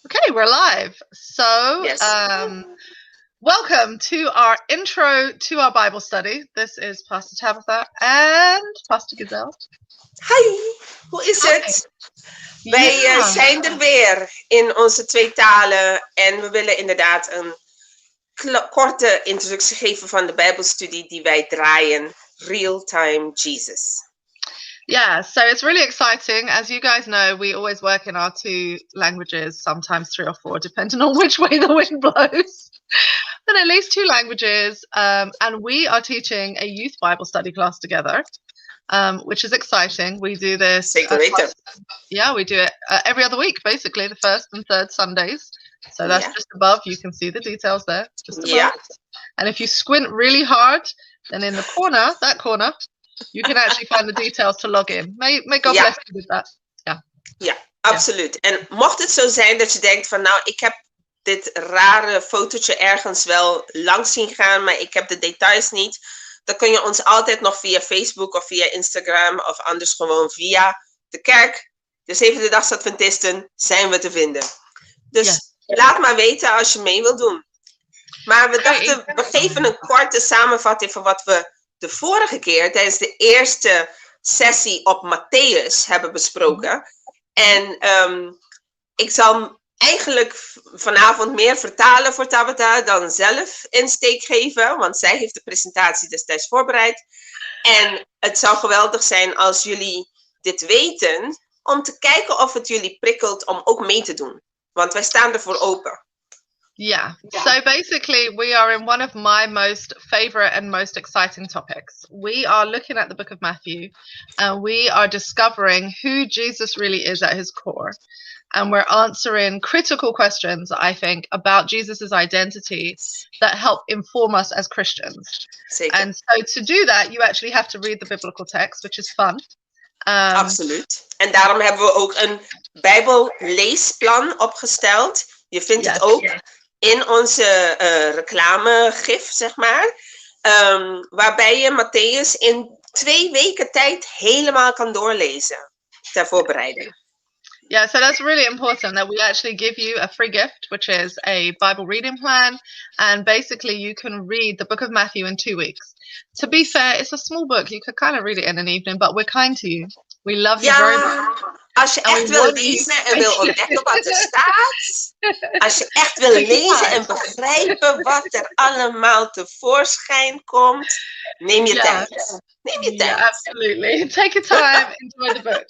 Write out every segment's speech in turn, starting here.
Okay, we're live. So, Yes. welcome to our intro to our Bible study. This is Pastor Tabitha and Pastor Guisele. Hi, hoe is Hi. het? Wij Yeah, zijn er weer in onze twee talen en we willen inderdaad een korte introductie geven van de Bijbelstudie die wij draaien, Real Time Jesus. yeah. So it's really exciting. As you guys know, we always work in our two languages, sometimes three or four, depending on which way the wind blows. But at least two languages. And we are teaching a youth Bible study class together. Which is exciting. We do this. Zeker weten. We do it every other week, basically, the first and third Sundays. So that's just above. You can see the details there, just above. Yeah. And if you squint really hard, then in the corner, that corner, you can actually find the details to log in. May God bless you with that. Ja, absoluut. En mocht het zo zijn dat je denkt van nou, ik heb dit rare fotootje ergens wel langs zien gaan, maar ik heb de details niet, dan kun je ons altijd nog via Facebook of via Instagram of anders gewoon via de kerk, de Zevende Dags Adventisten, zijn we te vinden. Dus laat maar weten als je mee wilt doen. Maar we dachten, we geven een korte samenvatting van wat we de vorige keer tijdens de eerste sessie op Matthäus hebben besproken. En ik zal eigenlijk vanavond meer vertalen voor Tabitha dan zelf insteek geven, want zij heeft de presentatie destijds voorbereid. En het zou geweldig zijn als jullie dit weten, om te kijken of het jullie prikkelt om ook mee te doen. Want wij staan ervoor open. Yeah. So basically, we are in one of my most favorite and most exciting topics. We are looking at the book of Matthew, and we are discovering who Jesus really is at his core. And we're answering critical questions, I think, about Jesus's identity that help inform us as Christians. Zeker. And so to do that, you actually have to read the biblical text, which is fun. Absoluut. En daarom hebben we ook een Bijbelleesplan opgesteld. Je vindt het ook in onze reclamegif, zeg maar. Waarbij je Matthäus in 2 weken tijd helemaal kan doorlezen. Ter voorbereiding. Yeah, so that's really important that we actually give you a free gift, which is a Bible reading plan. And basically you can read the book of Matthew in 2 weeks. To be fair, it's a small book. You could kind of read it in an evening, but we're kind to you. We love you very much. Als je echt wil lezen en wil ontdekken wat er staat. Als je echt wil lezen en begrijpen wat er allemaal tevoorschijn komt. Neem je tijd. Neem je tijd. Yeah, absolutely. Take your time, enjoy the book.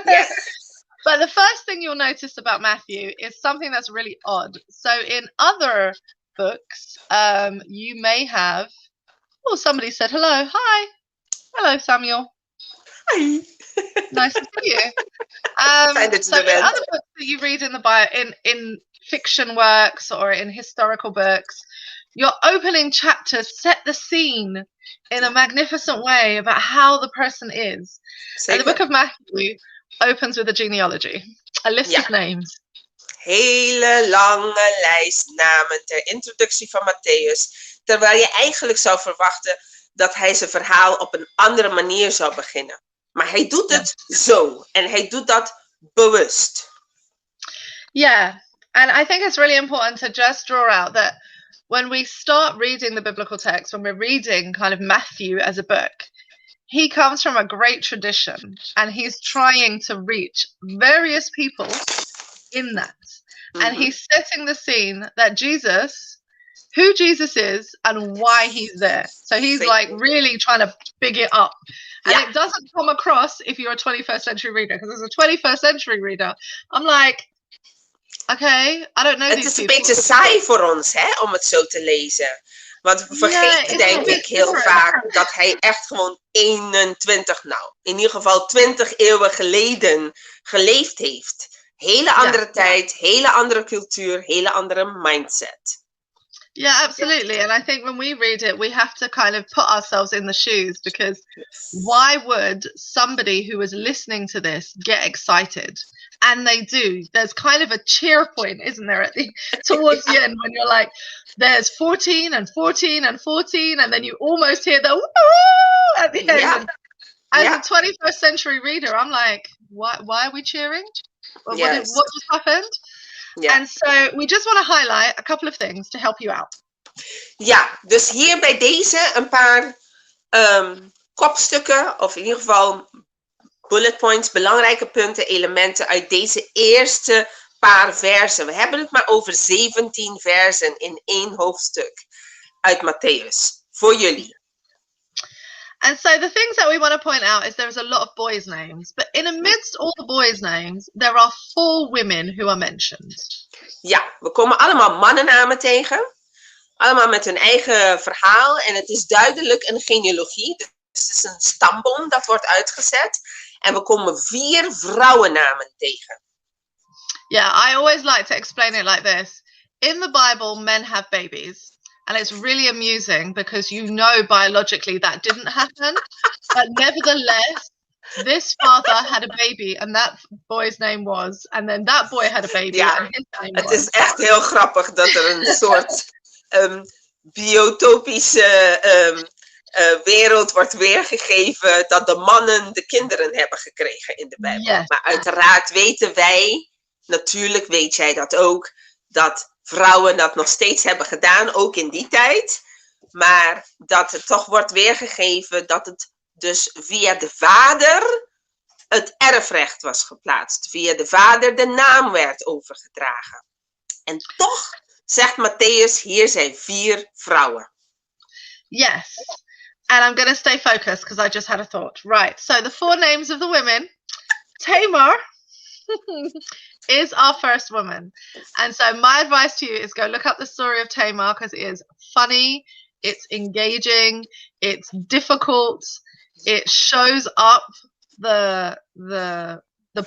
Yes. But the first thing you'll notice about Matthew is something that's really odd. So in other books, you may have, somebody said hello. Hi. Hello, Samuel. Hi. Nice to see you. So in other books that you read in the Bible, in fiction works or in historical books, your opening chapters set the scene in a magnificent way about how the person is. And the book of Matthew opens with a genealogy, a list of names. Hele lange lijst namen ter introductie van Matthäus. Terwijl je eigenlijk zou verwachten dat hij zijn verhaal op een andere manier zou beginnen. Maar hij doet het zo. En hij doet dat bewust. Yeah. And I think it's really important to just draw out that when we start reading the biblical text, when we're reading kind of Matthew as a book, he comes from a great tradition and he's trying to reach various people in that. Mm-hmm. And he's setting the scene that Jesus, who Jesus is and why he's there. So he's like really trying to big it up. And it doesn't come across if you're a 21st century reader. Because as a 21st century reader, I'm like, okay, I don't know these people. Het is een beetje saai voor ons, hè, om het zo te lezen. Want we vergeten denk ik heel vaak dat hij echt gewoon 21, nou, in ieder geval 20 eeuwen geleden geleefd heeft. Hele andere tijd, hele andere cultuur, hele andere mindset. Yeah, absolutely. And I think when we read it, we have to kind of put ourselves in the shoes, because why would somebody who is listening to this get excited? And they do. There's kind of a cheer point, isn't there, towards the end, when you're like, there's 14 and 14 and 14, and then you almost hear the woo at the end. Yeah. As a 21st century reader, I'm like, why are we cheering? What just happened? Ja. And so we just want to highlight a couple of things to help you out. Ja, dus hier bij deze een paar kopstukken, of in ieder geval bullet points, belangrijke punten, elementen uit deze eerste paar versen. We hebben het maar over 17 versen in 1 hoofdstuk uit Matthäus. Voor jullie. And so the things that we want to point out is there's a lot of boys' names, but in amidst all the boys' names, there are 4 women who are mentioned. Ja, we komen allemaal mannennamen tegen. Allemaal met hun eigen verhaal. En het is duidelijk een genealogie. Dus het is een stamboom dat wordt uitgezet. En we komen 4 vrouwennamen tegen. Yeah, I always like to explain it like this. In the Bible, men have babies. And it's really amusing because you know biologically that didn't happen. But nevertheless, this father had a baby and that boy's name was. And then that boy had a baby and his name was. Het is echt heel grappig dat er een soort biotopische wereld wordt weergegeven. Dat de mannen de kinderen hebben gekregen in de Bijbel. Yes. Maar uiteraard weten wij, natuurlijk weet jij dat ook, dat vrouwen dat nog steeds hebben gedaan, ook in die tijd. Maar dat het toch wordt weergegeven dat het dus via de vader het erfrecht was geplaatst. Via de vader de naam werd overgedragen. En toch zegt Matthäus, hier zijn 4 vrouwen. Yes. And I'm going to stay focused because I just had a thought. Right. So the 4 names of the women. Tamar is our first woman. And so my advice to you is go look up the story of Tamar because it is funny, it's engaging, it's difficult, it shows up the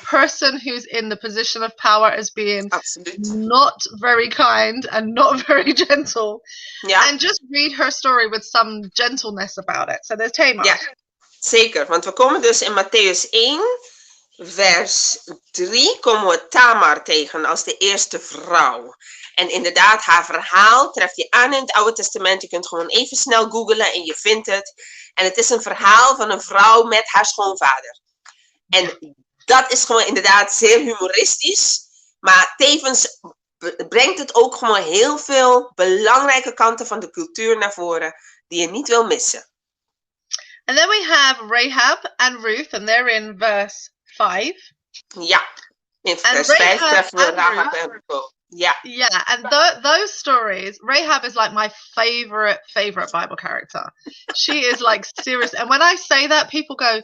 person who's in the position of power as being not very kind and not very gentle. Ja. And just read her story with some gentleness about it. So there's Tamar. Ja, zeker. Want we komen dus in Matthäus 1, vers 3, komen we Tamar tegen als de eerste vrouw. En inderdaad, haar verhaal treft je aan in het Oude Testament. Je kunt gewoon even snel googlen en je vindt het. En het is een verhaal van een vrouw met haar schoonvader. En dat is gewoon inderdaad zeer humoristisch. Maar tevens brengt het ook gewoon heel veel belangrijke kanten van de cultuur naar voren die je niet wil missen. And then we have Rahab and Ruth, and they're in verse 5. Ja, in vers 5 treffen we Rahab en Ruth. Ja. Yeah, and those stories, Rahab is like my favorite Bible character. She is like serious. And when I say that, people go,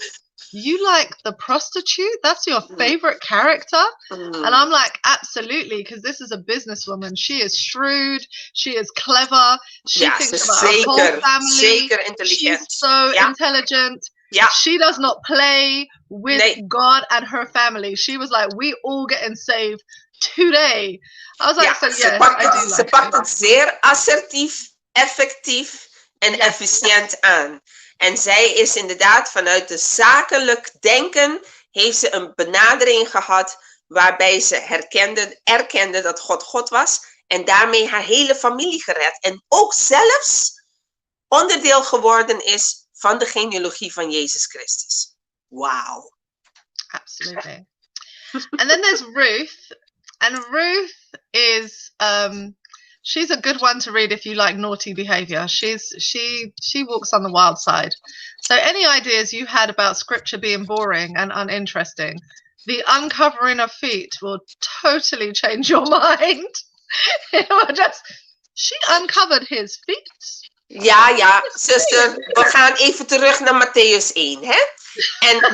you like the prostitute? That's your favorite character? And I'm like, absolutely, because this is a businesswoman. She is shrewd. She is clever. She thinks about her whole family. Zeker intelligent. She's so intelligent. Ja. She does not play with God and her family. She was like, we all getting saved today. I was like, so yes, I do like ze pakt het zeer assertief, effectief en efficiënt aan. En zij is inderdaad vanuit de zakelijk denken, heeft ze een benadering gehad waarbij ze erkende dat God was en daarmee haar hele familie gered. En ook zelfs onderdeel geworden is van de genealogie van Jezus Christus. Wauw. Absolutely. And then there's Ruth. And Ruth is she's a good one to read if you like naughty behavior. She walks on the wild side. So any ideas you had about scripture being boring and uninteresting, the uncovering of feet will totally change your mind. It will just, she uncovered his feet. Ja, zuster, we gaan even terug naar Matthäus 1, hè?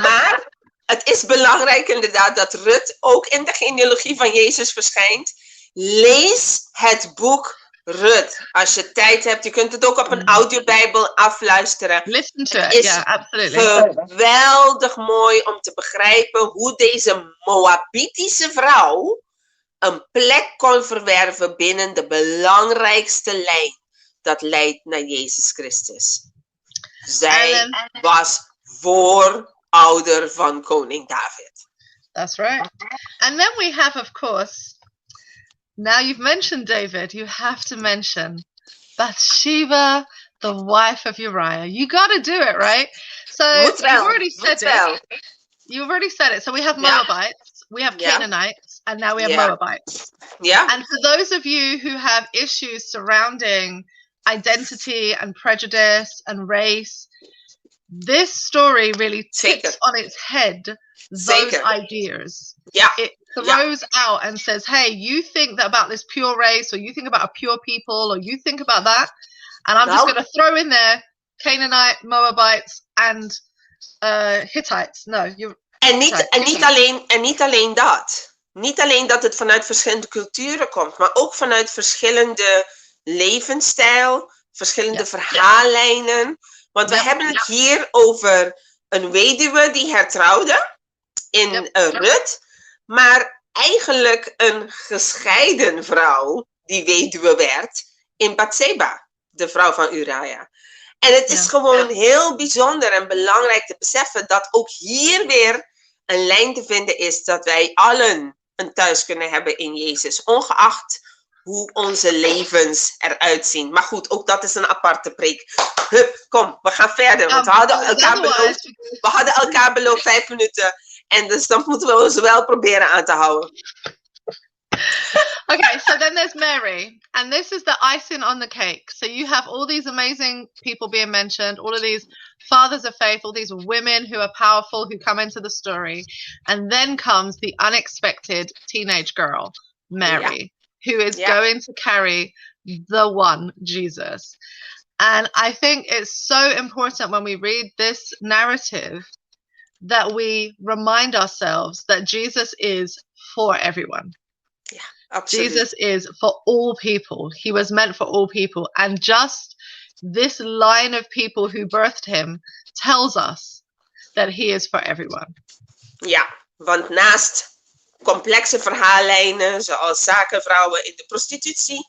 Maar het is belangrijk inderdaad dat Rut ook in de genealogie van Jezus verschijnt. Lees het boek Rut. Als je tijd hebt, je kunt het ook op een audiobijbel afluisteren. Listen to it, yeah, absolutely. Geweldig mooi om te begrijpen hoe deze Moabitische vrouw een plek kon verwerven binnen de belangrijkste lijn. Dat leidt naar Jezus Christus. Zij was voorouder van koning David. That's right. And then we have, of course, now you've mentioned David, you have to mention Bathsheba, the wife of Uriah. You got to do it, right? So you've already said it. You've already said it. So we have Moabites, we have Canaanites, and now we have Moabites. Yeah. And for those of you who have issues surrounding identity and prejudice and race, this story really tips on its head those ideas. Yeah. It throws out and says, hey, you think that about this pure race, or you think about a pure people, or you think about that, and I'm just going to throw in there Canaanite, Moabites, and Hittites. No, en niet alleen dat. Niet alleen dat het vanuit verschillende culturen komt, maar ook vanuit verschillende levensstijl, verschillende verhaallijnen. Want we hebben het hier over een weduwe die hertrouwde in Rut, maar eigenlijk een gescheiden vrouw die weduwe werd in Batseba, de vrouw van Uriah. En het is gewoon heel bijzonder en belangrijk te beseffen dat ook hier weer een lijn te vinden is dat wij allen een thuis kunnen hebben in Jezus, ongeacht hoe onze levens eruit zien. Maar goed, ook dat is een aparte preek. Hup, kom, we gaan verder. Want we hadden elkaar beloofd 5 minuten. En dus dan moeten we ons wel proberen aan te houden. Okay, so then there's Mary, and this is the icing on the cake. So you have all these amazing people being mentioned, all of these fathers of faith, all these women who are powerful who come into the story, and then comes the unexpected teenage girl, Mary, who is going to carry the one, Jesus. And I think it's so important when we read this narrative that we remind ourselves that Jesus is for everyone. Yeah, absolutely. Jesus is for all people. He was meant for all people. And just this line of people who birthed him tells us that he is for everyone. Ja, want naast complexe verhaallijnen zoals zakenvrouwen in de prostitutie,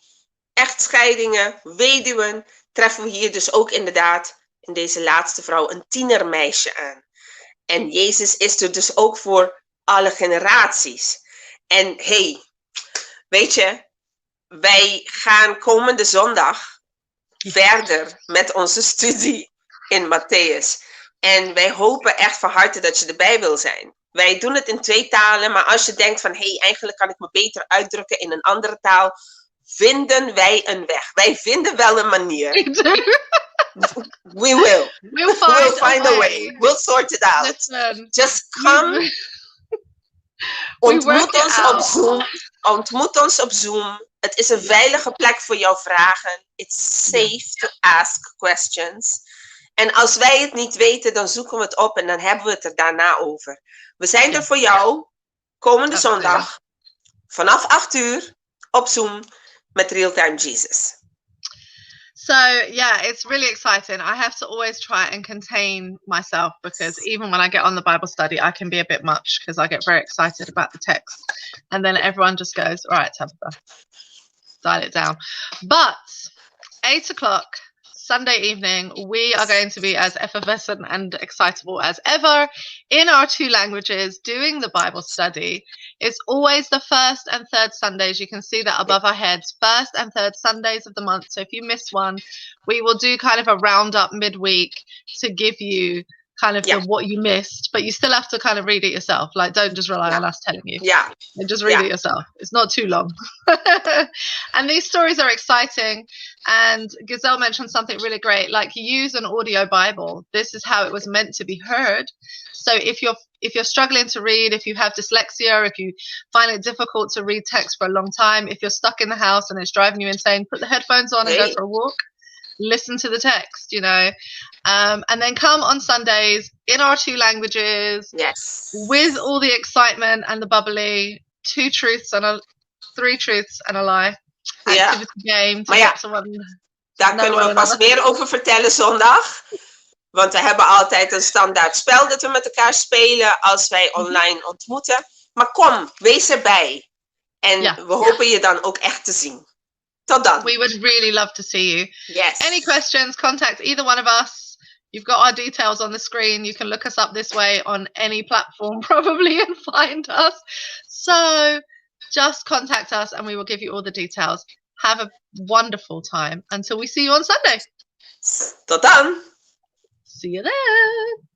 echtscheidingen, weduwen, treffen we hier dus ook inderdaad in deze laatste vrouw een tienermeisje aan. En Jezus is er dus ook voor alle generaties. En hey, weet je, wij gaan komende zondag verder met onze studie in Matthäus. En wij hopen echt van harte dat je erbij wil zijn. Wij doen het in 2 talen, maar als je denkt van hey, eigenlijk kan ik me beter uitdrukken in een andere taal, vinden wij een weg. Wij vinden wel een manier. We will. We'll find a way. We'll sort it out. Listen, just come. Ontmoet ons op Zoom. Het is een veilige plek voor jouw vragen. It's safe to ask questions. En als wij het niet weten, dan zoeken we het op en dan hebben we het er daarna over. We zijn er voor jou komende zondag vanaf 8 uur op Zoom met Real-Time Jesus. So, yeah, it's really exciting. I have to always try and contain myself because even when I get on the Bible study, I can be a bit much because I get very excited about the text. And then everyone just goes, all right, Tabitha, dial it down. But 8 o'clock Sunday evening, we are going to be as effervescent and excitable as ever in our 2 languages doing the Bible study. It's always the first and third Sundays. You can see that above our heads, first and third Sundays of the month. So if you miss one, we will do kind of a roundup midweek to give you kind of what you missed, but you still have to kind of read it yourself. Like, don't just rely on us telling you. Yeah. Just read it yourself. It's not too long. And these stories are exciting. And Guisele mentioned something really great, like use an audio Bible. This is how it was meant to be heard. So if you're struggling to read, if you have dyslexia, if you find it difficult to read text for a long time, if you're stuck in the house and it's driving you insane, put the headphones on and go for a walk. Listen to the text, you know, and then come on Sundays in our 2 languages. Yes. With all the excitement and the bubbly, 3 truths and a lie. Activity game. Maar ja, daar kunnen we pas meer over vertellen zondag. Want we hebben altijd een standaard spel dat we met elkaar spelen als wij online ontmoeten. Maar kom, wees erbij. En we hopen je dan ook echt te zien. Tot dan. We would really love to see you. Yes. Any questions, contact either one of us. You've got our details on the screen. You can look us up this way on any platform probably and find us. So just contact us and we will give you all the details. Have a wonderful time until we see you on Sunday. Tot dan. See you then.